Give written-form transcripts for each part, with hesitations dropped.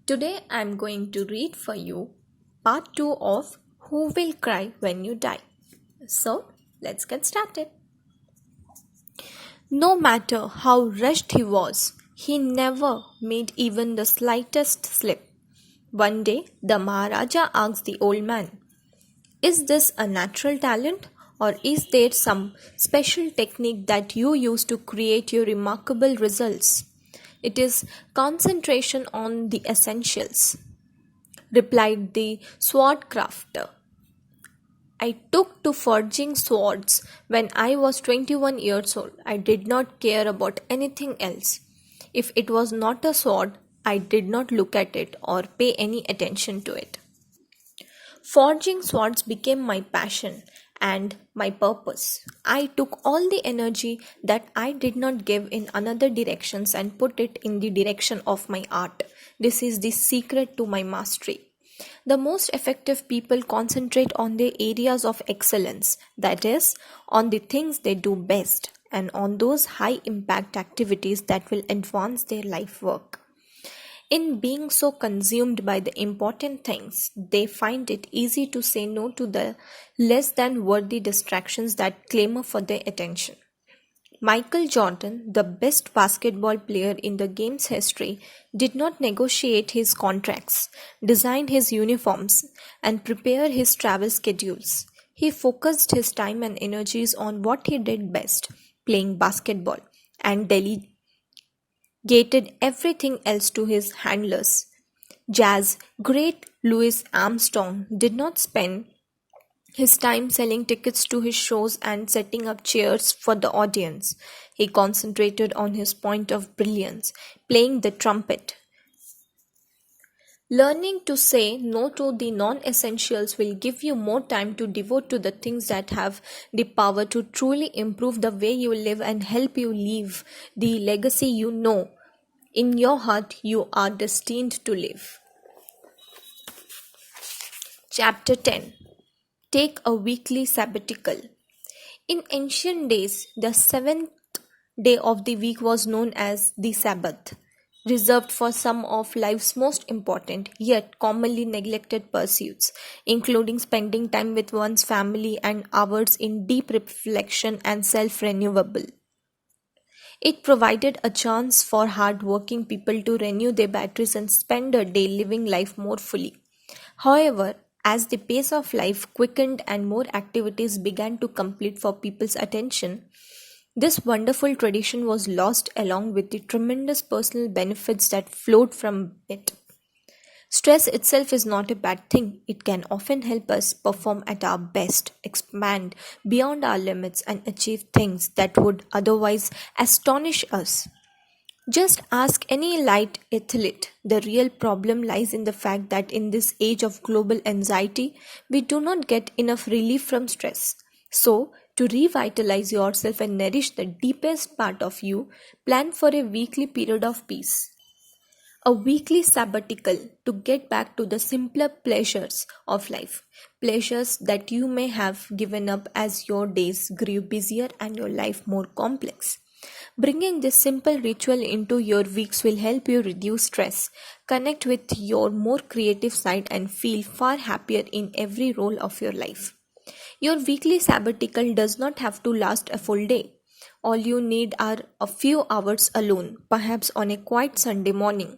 Today I'm going to read for you part 2 of Who Will Cry When You Die. So, let's get started. No matter how rushed he was, he never made even the slightest slip. One day, the Maharaja asked the old man, "Is this a natural talent, or is there some special technique that you use to create your remarkable results?" "It is concentration on the essentials," replied the sword crafter. "I took to forging swords when I was 21 years old. I did not care about anything else. If it was not a sword, I did not look at it or pay any attention to it. Forging swords became my passion and my purpose. I took all the energy that I did not give in another directions and put it in the direction of my art. This is the secret to my mastery. The most effective people concentrate on their areas of excellence, that is, on the things they do best, and on those high impact activities that will advance their life work. In being so consumed by the important things, they find it easy to say no to the less than worthy distractions that clamor for their attention." Michael Jordan, the best basketball player in the game's history, did not negotiate his contracts, design his uniforms, and prepare his travel schedules. He focused his time and energies on what he did best, playing basketball, and delegated everything else to his handlers. Jazz great Louis Armstrong did not spend his time selling tickets to his shows and setting up chairs for the audience. He concentrated on his point of brilliance, playing the trumpet. Learning to say no to the non-essentials will give you more time to devote to the things that have the power to truly improve the way you live and help you leave the legacy you know in your heart you are destined to live. Chapter 10. Take a weekly sabbatical. In ancient days, the seventh day of the week was known as the Sabbath, reserved for some of life's most important yet commonly neglected pursuits, including spending time with one's family and hours in deep reflection and self-renewal. It provided a chance for hard-working people to renew their batteries and spend a day living life more fully. However, as the pace of life quickened and more activities began to compete for people's attention, this wonderful tradition was lost along with the tremendous personal benefits that flowed from it. Stress itself is not a bad thing. It can often help us perform at our best, expand beyond our limits, and achieve things that would otherwise astonish us. Just ask any elite athlete. The real problem lies in the fact that in this age of global anxiety, we do not get enough relief from stress. So, to revitalize yourself and nourish the deepest part of you, plan for a weekly period of peace. A weekly sabbatical to get back to the simpler pleasures of life, pleasures that you may have given up as your days grew busier and your life more complex. Bringing this simple ritual into your weeks will help you reduce stress, connect with your more creative side, and feel far happier in every role of your life. Your weekly sabbatical does not have to last a full day. All you need are a few hours alone, perhaps on a quiet Sunday morning,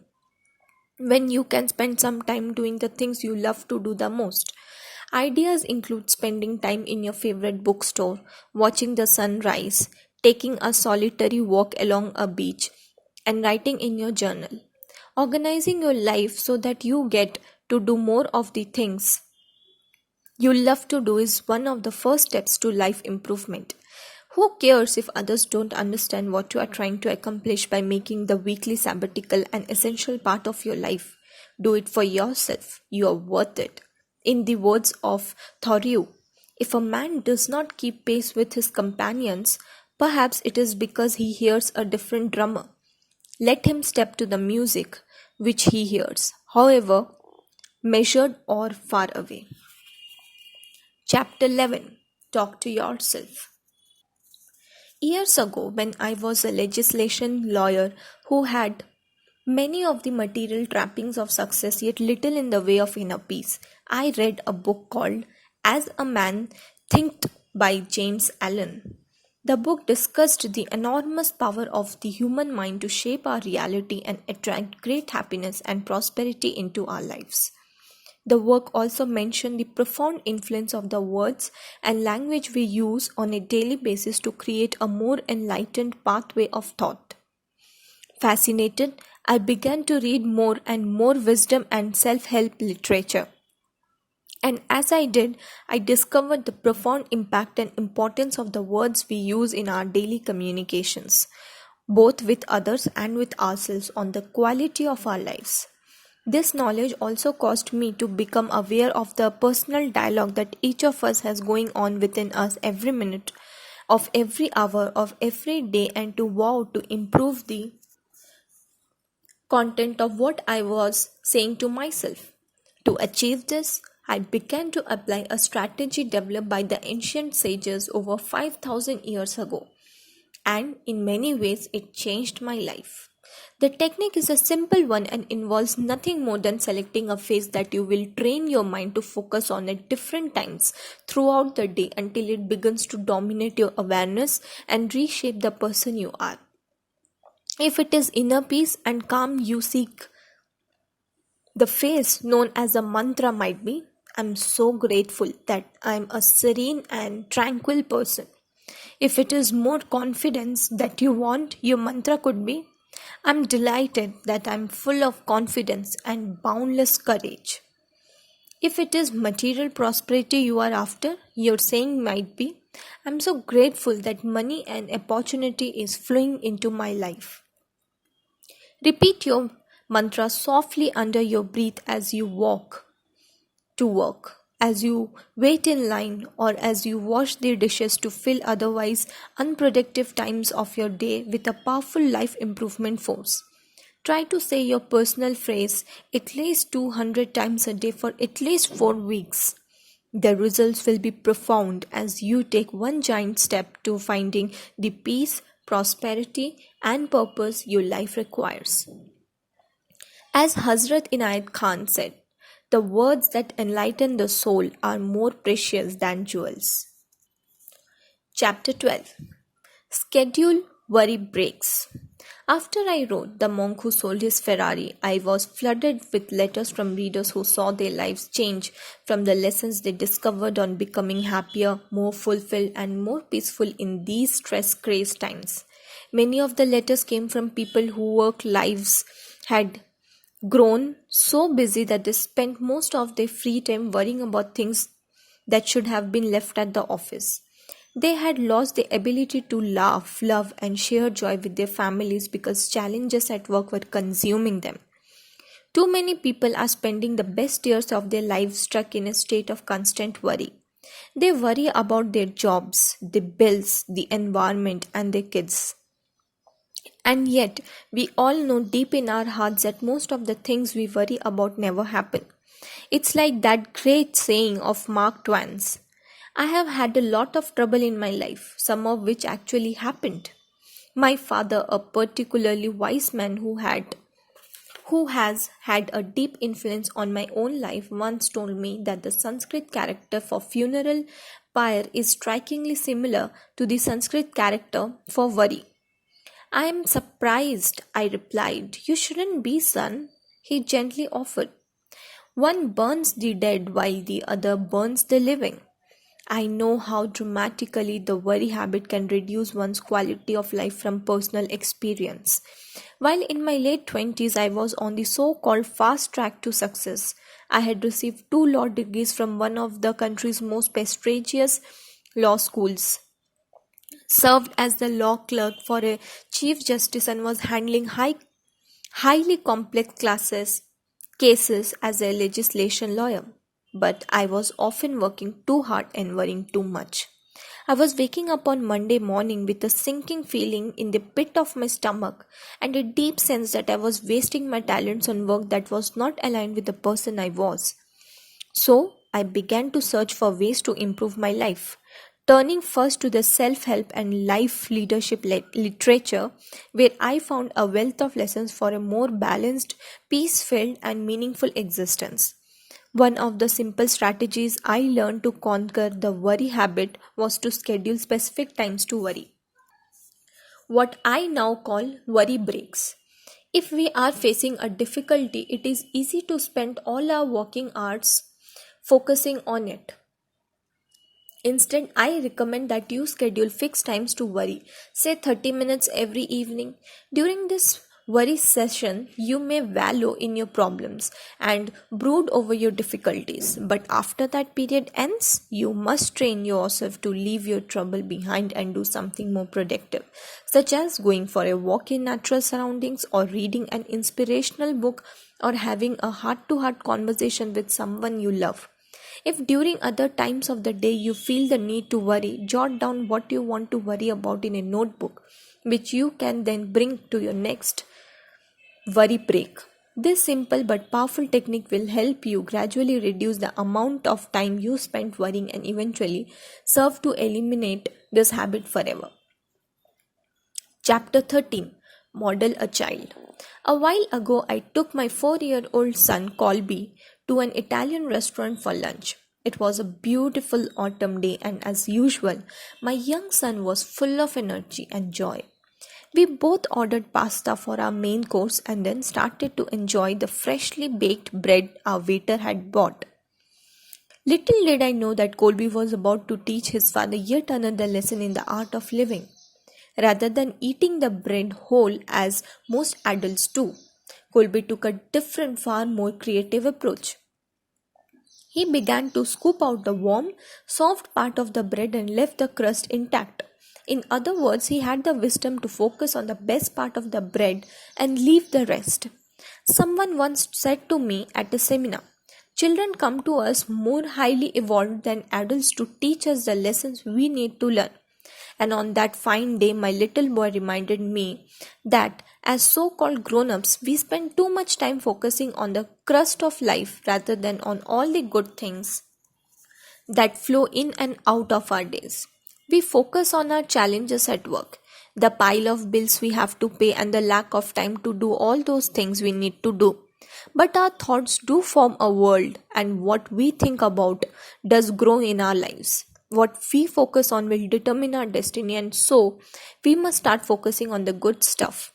when you can spend some time doing the things you love to do the most. Ideas include spending time in your favorite bookstore, watching the sunrise, taking a solitary walk along a beach, and writing in your journal. Organizing your life so that you get to do more of the things you love to do is one of the first steps to life improvement. Who cares if others don't understand what you are trying to accomplish by making the weekly sabbatical an essential part of your life? Do it for yourself. You are worth it. In the words of Thoreau, if a man does not keep pace with his companions, perhaps it is because he hears a different drummer. Let him step to the music which he hears, however measured or far away. Chapter 11. Talk to yourself. Years ago, when I was a legislation lawyer who had Many of the material trappings of success, yet little in the way of inner peace. I read a book called As a Man Thinketh by James Allen. The book discussed the enormous power of the human mind to shape our reality and attract great happiness and prosperity into our lives. The work also mentioned the profound influence of the words and language we use on a daily basis to create a more enlightened pathway of thought. Fascinated, I began to read more and more wisdom and self help literature. And as I did, I discovered the profound impact and importance of the words we use in our daily communications, both with others and with ourselves, on the quality of our lives. This knowledge also caused me to become aware of the personal dialogue that each of us has going on within us every minute of every hour of every day, and to vow to improve the content of what I was saying to myself. To achieve this, I began to apply a strategy developed by the ancient sages over 5,000 years ago, and in many ways it changed my life. The technique is a simple one and involves nothing more than selecting a phase that you will train your mind to focus on at different times throughout the day until it begins to dominate your awareness and reshape the person you are. If it is inner peace and calm you seek, the phase known as a mantra might be, I'm so grateful that I'm a serene and tranquil person. If it is more confidence that you want, your mantra could be, I'm delighted that I'm full of confidence and boundless courage. If it is material prosperity you are after, your saying might be, I'm so grateful that money and opportunity is flowing into my life. Repeat your mantra softly under your breath as you walk to work, as you wait in line, or as you wash the dishes to fill otherwise unproductive times of your day with a powerful life improvement force. Try to say your personal phrase at least 200 times a day for at least 4 weeks. The results will be profound as you take one giant step to finding the peace, prosperity, and purpose your life requires. As Hazrat Inayat Khan said, the words that enlighten the soul are more precious than jewels. Chapter 12. Schedule Worry Breaks. After I wrote The Monk Who Sold His Ferrari, I was flooded with letters from readers who saw their lives change from the lessons they discovered on becoming happier, more fulfilled, and more peaceful in these stress-crazed times. Many of the letters came from people whose work lives had grown so busy that they spent most of their free time worrying about things that should have been left at the office. They had lost the ability to laugh, love, and share joy with their families because challenges at work were consuming them. Too many people are spending the best years of their lives stuck in a state of constant worry. They worry about their jobs, the bills, the environment, and their kids. And yet, we all know deep in our hearts that most of the things we worry about never happen. It's like that great saying of Mark Twain's, I have had a lot of trouble in my life, some of which actually happened. My father, a particularly wise man who has had a deep influence on my own life, once told me that the Sanskrit character for funeral pyre is strikingly similar to the Sanskrit character for worry. I am surprised, I replied. You shouldn't be, son, he gently offered. One burns the dead while the other burns the living. I know how dramatically the worry habit can reduce one's quality of life from personal experience. While in my late 20s, I was on the so-called fast track to success. I had received 2 law degrees from one of the country's most prestigious law schools, served as the law clerk for a chief justice, and was handling highly complex cases as a legislation lawyer. But I was often working too hard and worrying too much. I was waking up on Monday morning with a sinking feeling in the pit of my stomach and a deep sense that I was wasting my talents on work that was not aligned with the person I was. So I began to search for ways to improve my life. turning first to the self help and life leadership literature, where I found a wealth of lessons for a more balanced, peace filled, and meaningful existence. One of the simple strategies I learned to conquer the worry habit was to schedule specific times to worry, what I now call worry breaks. If we are facing a difficulty, it is easy to spend all our working hours focusing on it. Instead, I recommend that you schedule fixed times to worry, say 30 minutes every evening. During this worry session, you may wallow in your problems and brood over your difficulties. But after that period ends, you must train yourself to leave your trouble behind and do something more productive, such as going for a walk in natural surroundings or reading an inspirational book or having a heart to heart conversation with someone you love. If during other times of the day you feel the need to worry, jot down what you want to worry about in a notebook, which you can then bring to your next worry break. This simple but powerful technique will help you gradually reduce the amount of time you spend worrying and eventually serve to eliminate this habit forever. Chapter 13, Model a Child. A while ago, I took my 4-year-old son Colby to an Italian restaurant for lunch. It was a beautiful autumn day, and as usual, my young son was full of energy and joy. We both ordered pasta for our main course and then started to enjoy the freshly baked bread our waiter had bought. Little did I know that Colby was about to teach his father yet another lesson in the art of living. Rather than eating the bread whole as most adults do, Colby took a different, far more creative approach. He began to scoop out the warm, soft part of the bread and left the crust intact. In other words, he had the wisdom to focus on the best part of the bread and leave the rest. Someone once said to me at a seminar, "Children come to us more highly evolved than adults to teach us the lessons we need to learn." And on that fine day, my little boy reminded me that as so called grown ups, we spend too much time focusing on the crust of life rather than on all the good things that flow in and out of our days. We focus on our challenges at work, the pile of bills we have to pay, and the lack of time to do all those things we need to do. But our thoughts do form a world, and what we think about does grow in our lives. What we focus on will determine our destiny, and so we must start focusing on the good stuff.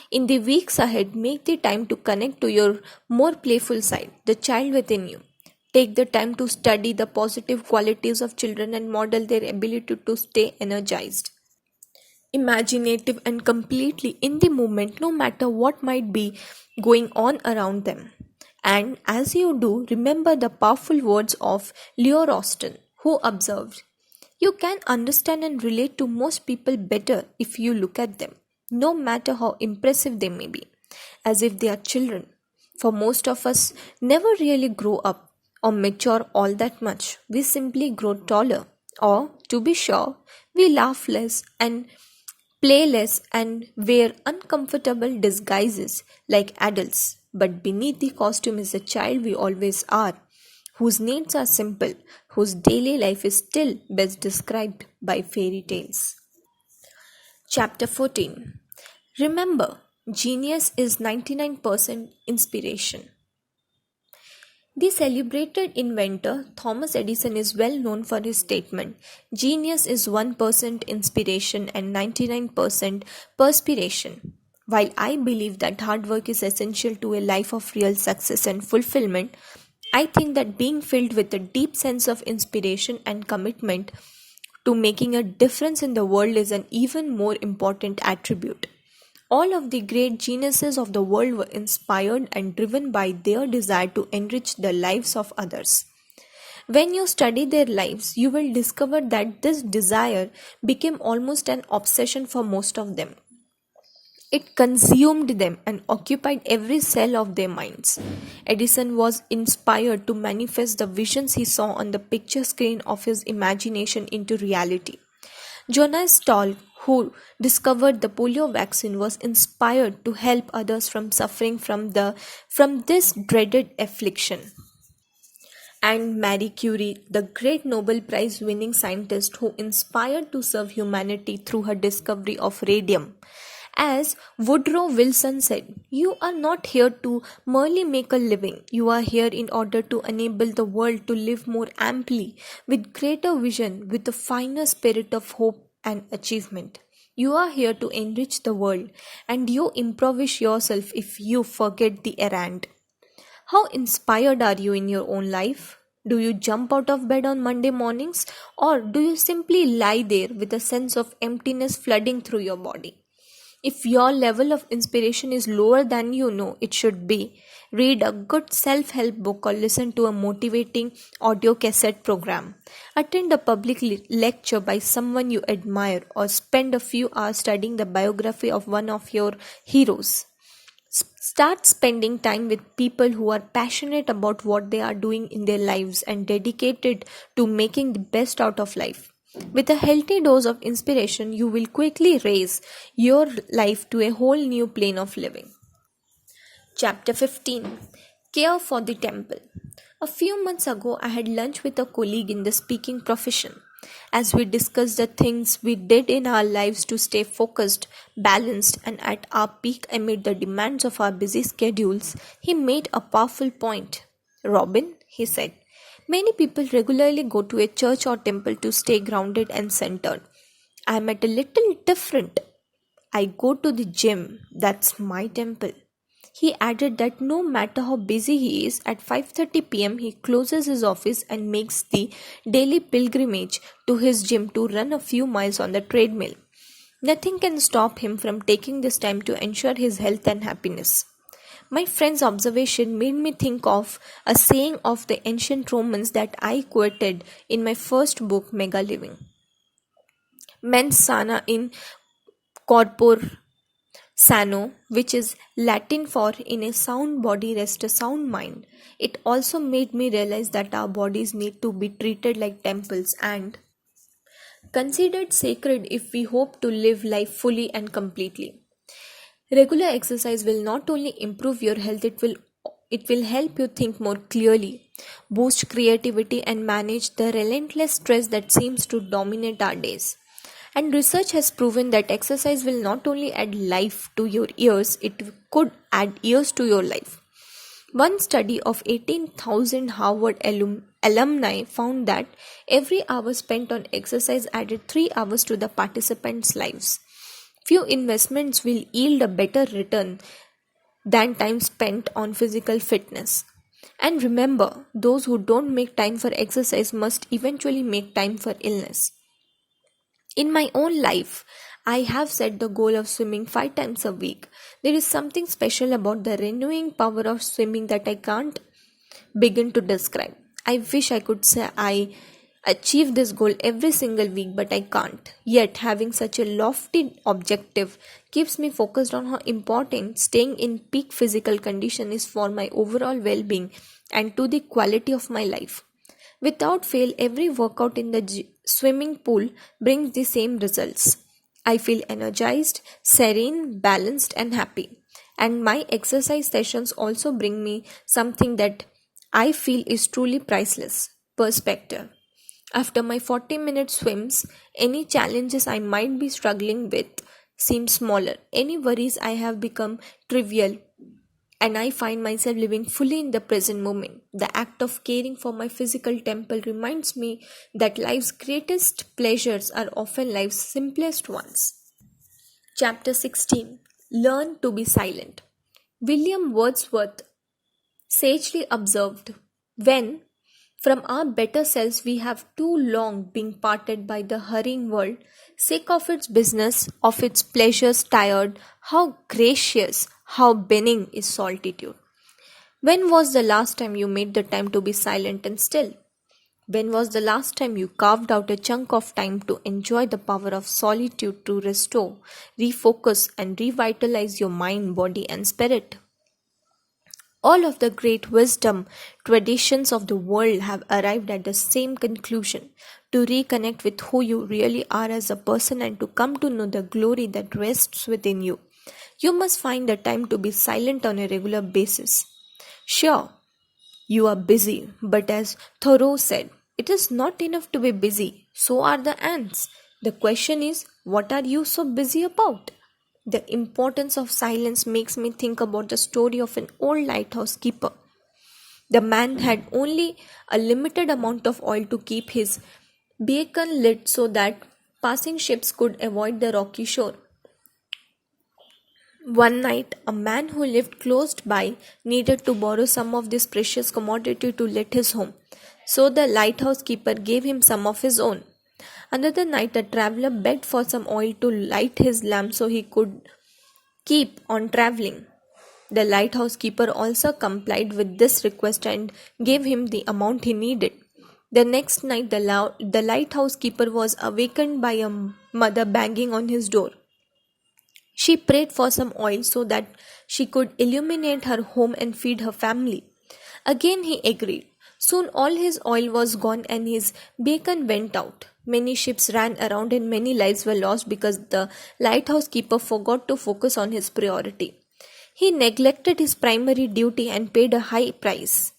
In the weeks ahead, make the time to connect to your more playful side, the child within you. Take the time to study the positive qualities of children and model their ability to stay energized, imaginative, and completely in the moment, no matter what might be going on around them. And as you do, remember the powerful words of Leo Austin, who observed, "You can understand and relate to most people better if you look at them, no matter how impressive they may be, as if they are children." For most of us, never really grow up or mature all that much. We simply grow taller, or, to be sure, we laugh less and play less and wear uncomfortable disguises like adults. But beneath the costume is the child we always are, whose needs are simple, whose daily life is still best described by fairy tales. Chapter 14. Remember, genius is 99% inspiration. The celebrated inventor Thomas Edison is well known for his statement, "Genius is 1% inspiration and 99% perspiration." While I believe that hard work is essential to a life of real success and fulfillment, I think that being filled with a deep sense of inspiration and commitment to making a difference in the world is an even more important attribute. All of the great geniuses of the world were inspired and driven by their desire to enrich the lives of others. When you study their lives, you will discover that this desire became almost an obsession for most of them. It consumed them and occupied every cell of their minds. Edison was inspired to manifest the visions he saw on the picture screen of his imagination into reality. Jonas Salk, who discovered the polio vaccine, was inspired to help others from suffering from this dreaded affliction. and Marie Curie, the great Nobel Prize winning scientist who inspired to serve humanity through her discovery of radium. As Woodrow Wilson said, you are not here to merely make a living. You are here in order to enable the world to live more amply, with greater vision, with a finer spirit of hope and achievement. You are here to enrich the world, and you improvise yourself if you forget the errand. How inspired are you in your own life? Do you jump out of bed on Monday mornings, or do you simply lie there with a sense of emptiness flooding through your body? If your level of inspiration is lower than you know it should be, read a good self help book or listen to a motivating audio cassette program. Attend a public lecture by someone you admire, or spend a few hours studying the biography of one of your heroes. Start spending time with people who are passionate about what they are doing in their lives and dedicated to making the best out of life. With a healthy dose of inspiration, you will quickly raise your life to a whole new plane of living. Chapter 15, Care for the Temple. A few months ago, I had lunch with a colleague in the speaking profession. As we discussed the things we did in our lives to stay focused, balanced, and at our peak amid the demands of our busy schedules, he made a powerful point. Robin, he said, many people regularly go to a church or temple to stay grounded and centered. I am at a little different. I go to the gym. That's my temple. He added that no matter how busy he is, at 5:30 p.m. he closes his office and makes the daily pilgrimage to his gym to run a few miles on the treadmill. Nothing can stop him from taking this time to ensure his health and happiness. My friend's observation made me think of a saying of the ancient Romans that I quoted in my first book, Mega Living. Mens sana in corpore sano, which is Latin for in a sound body rest a sound mind. It also made me realize that our bodies need to be treated like temples and considered sacred if we hope to live life fully and completely. Regular exercise will not only improve your health, it will help you think more clearly, boost creativity and manage the relentless stress that seems to dominate our days. And research has proven that exercise will not only add life to your years, it could add years to your life. One study of 18,000 Harvard alumni found that every hour spent on exercise added 3 hours to the participants' lives. Few investments will yield a better return than time spent on physical fitness. And remember, those who don't make time for exercise must eventually make time for illness. In my own life, I have set the goal of swimming 5 times a week. There is something special about the renewing power of swimming that I can't begin to describe. I wish I could say I achieve this goal every single week, but I can't. Yet, having such a lofty objective keeps me focused on how important staying in peak physical condition is for my overall well being and to the quality of my life. Without fail, every workout in the swimming pool brings the same results. I feel energized, serene, balanced, and happy. And my exercise sessions also bring me something that I feel is truly priceless: perspective. After my 40-minute swims, any challenges I might be struggling with seem smaller. Any worries I have become trivial, and I find myself living fully in the present moment. The act of caring for my physical temple reminds me that life's greatest pleasures are often life's simplest ones. Chapter 16, Learn to be Silent. William Wordsworth sagely observed, when from our better selves we have too long been parted by the hurrying world, sick of its business, of its pleasures tired, how gracious, how benign is solitude. When was the last time you made the time to be silent and still? When was the last time you carved out a chunk of time to enjoy the power of solitude to restore, refocus, and revitalize your mind, body, and spirit? All of the great wisdom traditions of the world have arrived at the same conclusion: to reconnect with who you really are as a person and to come to know the glory that rests within you. You must find the time to be silent on a regular basis. Sure, You are busy, but as Thoreau said, it is not enough to be busy, so are the ants. The question is, what are you so busy about? The importance of silence makes me think about the story of an old lighthouse keeper. The man had only a limited amount of oil to keep his beacon lit so that passing ships could avoid the rocky shore. One night, a man who lived close by needed to borrow some of this precious commodity to lit his home, so the lighthouse keeper gave him some of his own. Another night, a traveler begged for some oil to light his lamp so he could keep on traveling. The lighthouse keeper also complied with this request and gave him the amount he needed. The next night, the lighthouse keeper was awakened by a mother banging on his door. She prayed for some oil so that she could illuminate her home and feed her family. Again he agreed. Soon all his oil was gone and his beacon went out. Many ships ran around and many lives were lost because the lighthouse keeper forgot to focus on his priority. He neglected his primary duty and paid a high price.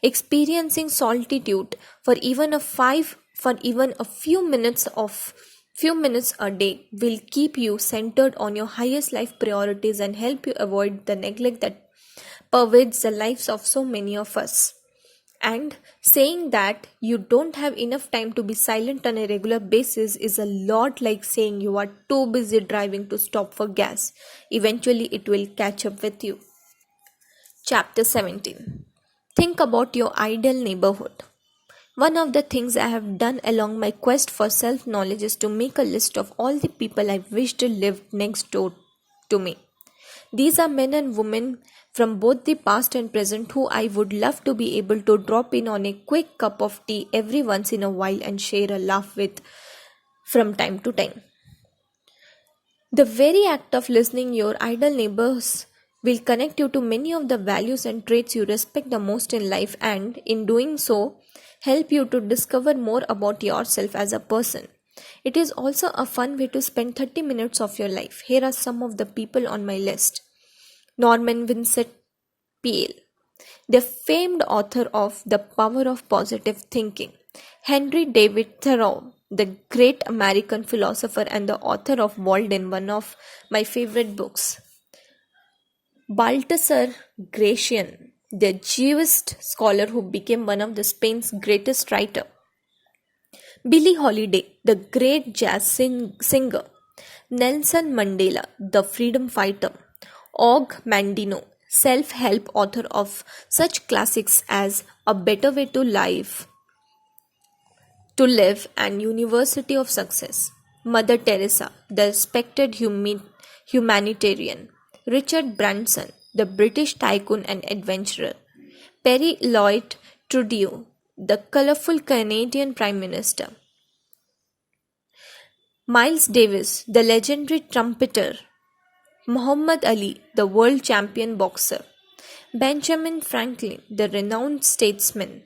Experiencing solitude for even a few minutes a day will keep you centered on your highest life priorities and help you avoid the neglect that pervades the lives of so many of us. And saying that you don't have enough time to be silent on a regular basis is a lot like saying you are too busy driving to stop for gas. Eventually, it will catch up with you. Chapter 17. Think about your ideal neighborhood. One of the things I have done along my quest for self knowledge is to make a list of all the people I wish to live next door to me. These are men and women from both the past and present who I would love to be able to drop in on a quick cup of tea every once in a while and share a laugh with from time to time. The very act of listening your idle neighbors will connect you to many of the values and traits you respect the most in life and, in doing so, help you to discover more about yourself as a person. It is also a fun way to spend 30 minutes of your life. Here are some of the people on my list. Norman Vincent Peale, the famed author of The Power of Positive Thinking. Henry David Thoreau, the great American philosopher and the author of Walden, one of my favorite books. Baltasar Gracian, the Jewish scholar who became one of the Spain's greatest writers. Billie Holiday, the great jazz singer. Nelson Mandela, the freedom fighter. Og Mandino, self-help author of such classics as A Better Way to Live and University of Success. Mother Teresa, the respected humanitarian. Richard Branson, the British tycoon and adventurer. Perry Lloyd Trudeau, the colorful Canadian Prime Minister. Miles Davis, the legendary trumpeter. Muhammad Ali, the world champion boxer. Benjamin Franklin, the renowned statesman.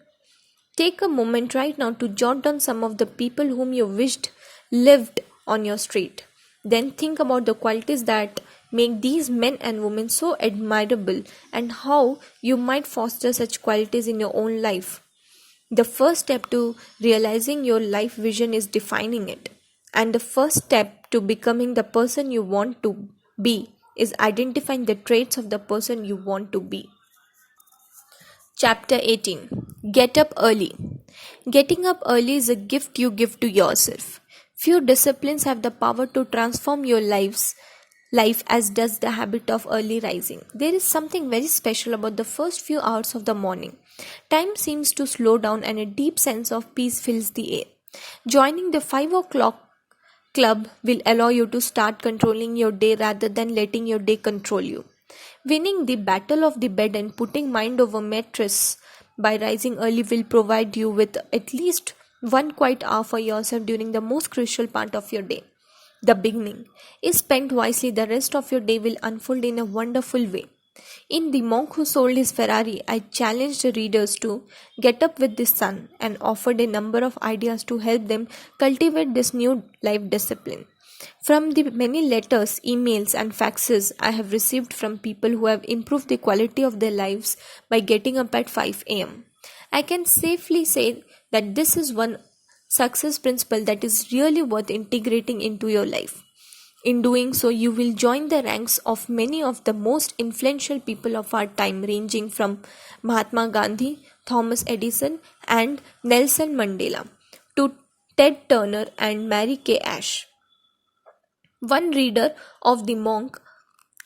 Take a moment right now to jot down some of the people whom you wished lived on your street. Then think about the qualities that make these men and women so admirable and how you might foster such qualities in your own life. The first step to realizing your life vision is defining it. And the first step to becoming the person you want to be is identifying the traits of the person you want to be. Chapter 18. Get up early. Getting up early is a gift you give to yourself. Few disciplines have the power to transform your life as does the habit of early rising. There is something very special about the first few hours of the morning. Time seems to slow down and a deep sense of peace fills the air. Joining the 5 o'clock club will allow you to start controlling your day rather than letting your day control you. Winning the battle of the bed and putting mind over mattress by rising early will provide you with at least one quiet hour for yourself during the most crucial part of your day. The beginning is spent wisely, the rest of your day will unfold in a wonderful way. In The Monk Who Sold His Ferrari, I challenged the readers to get up with the sun and offered a number of ideas to help them cultivate this new life discipline. From the many letters, emails, and faxes I have received from people who have improved the quality of their lives by getting up at 5 a.m., I can safely say that this is one success principle that is really worth integrating into your life. In doing so, you will join the ranks of many of the most influential people of our time, ranging from Mahatma Gandhi, Thomas Edison, and Nelson Mandela to Ted Turner and Mary Kay Ash. One reader of The Monk,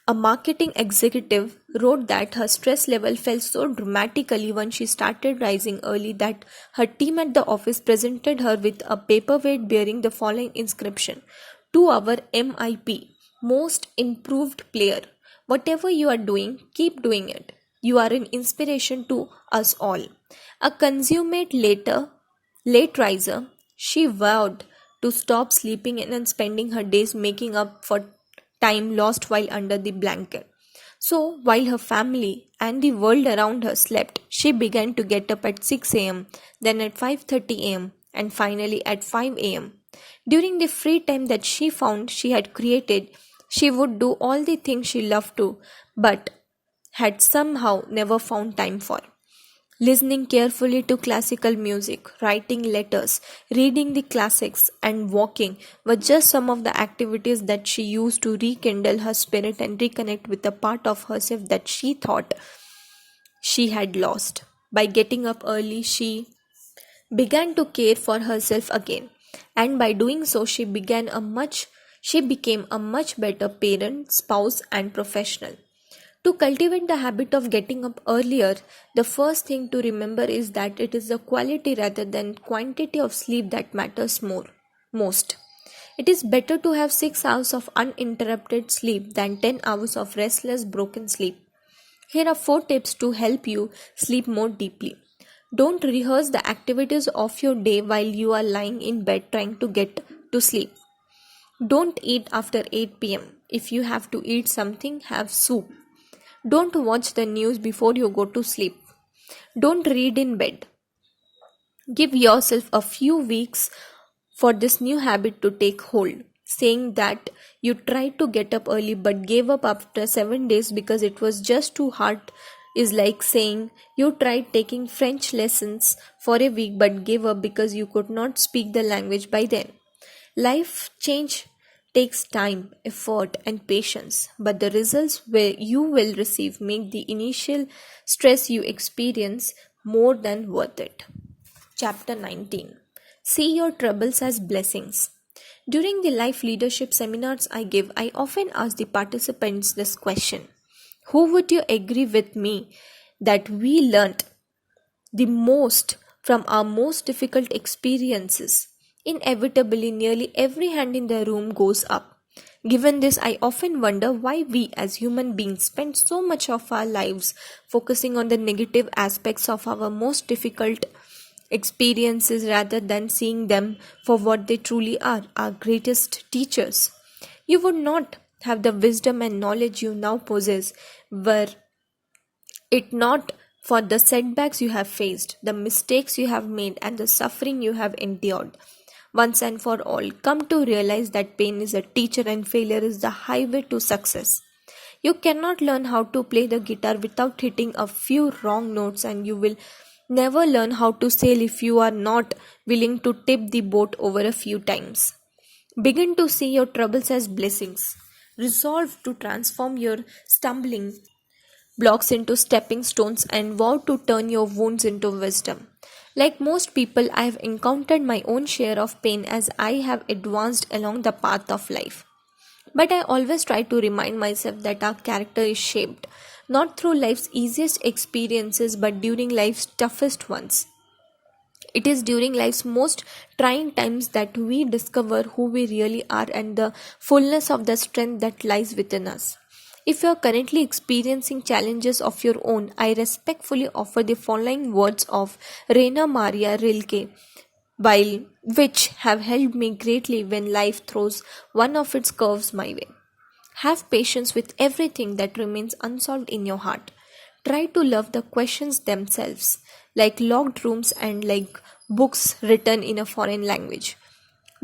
a marketing executive, wrote that her stress level fell so dramatically when she started rising early that her team at the office presented her with a paperweight bearing the following inscription: To our MIP, Most Improved Player. Whatever you are doing, keep doing it. You are an inspiration to us all. A consummate late riser, she vowed to stop sleeping in and spending her days making up for time lost while under the blanket. So, while her family and the world around her slept, she began to get up at 6 a.m., then at 5:30 a.m., and finally at 5 a.m. During the free time that she found she had created, she would do all the things she loved to, but had somehow never found time for. Listening carefully to classical music, writing letters, reading the classics, and walking were just some of the activities that she used to rekindle her spirit and reconnect with a part of herself that she thought she had lost. By getting up early, she began to care for herself again, and by doing so, she became a much better parent, spouse, and professional. To cultivate the habit of getting up earlier, the first thing to remember is that it is the quality rather than quantity of sleep that matters most. It is better to have 6 hours of uninterrupted sleep than 10 hours of restless broken sleep. Here are 4 tips to help you sleep more deeply. Don't rehearse the activities of your day while you are lying in bed trying to get to sleep. Don't eat after 8 pm. If you have to eat something, have soup. Don't watch the news before you go to sleep. Don't read in bed. Give yourself a few weeks for this new habit to take hold. Saying that you tried to get up early but gave up after 7 days because it was just too hard is like saying you tried taking French lessons for a week but gave up because you could not speak the language by then. Life change takes time, effort, and patience, but the results where you will receive make the initial stress you experience more than worth it. Chapter 19. See your troubles as blessings. During the life leadership seminars I give, I often ask the participants this question: who would you agree with me that we learnt the most from our most difficult experiences? Inevitably, nearly every hand in the room goes up. Given this, I often wonder why we as human beings spend so much of our lives focusing on the negative aspects of our most difficult experiences rather than seeing them for what they truly are, our greatest teachers. You would not have the wisdom and knowledge you now possess were it not for the setbacks you have faced, the mistakes you have made, and the suffering you have endured. Once and for all, come to realize that pain is a teacher and failure is the highway to success. You cannot learn how to play the guitar without hitting a few wrong notes, and you will never learn how to sail if you are not willing to tip the boat over a few times. Begin to see your troubles as blessings. Resolve to transform your stumbling blocks into stepping stones and vow to turn your wounds into wisdom. Like most people, I have encountered my own share of pain as I have advanced along the path of life. But I always try to remind myself that our character is shaped not through life's easiest experiences but during life's toughest ones. It is during life's most trying times that we discover who we really are and the fullness of the strength that lies within us. If you are currently experiencing challenges of your own, I respectfully offer the following words of Rainer Maria Rilke, which have helped me greatly when life throws one of its curves my way. Have patience with everything that remains unsolved in your heart. Try to love the questions themselves, like locked rooms and like books written in a foreign language.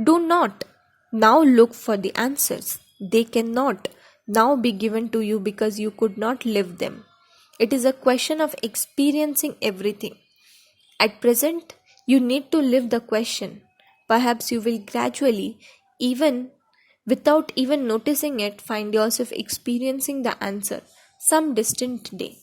Do not now look for the answers. They cannot now be given to you because you could not live them. It is a question of experiencing everything. At present, you need to live the question. Perhaps you will gradually, even without even noticing it, find yourself experiencing the answer some distant day.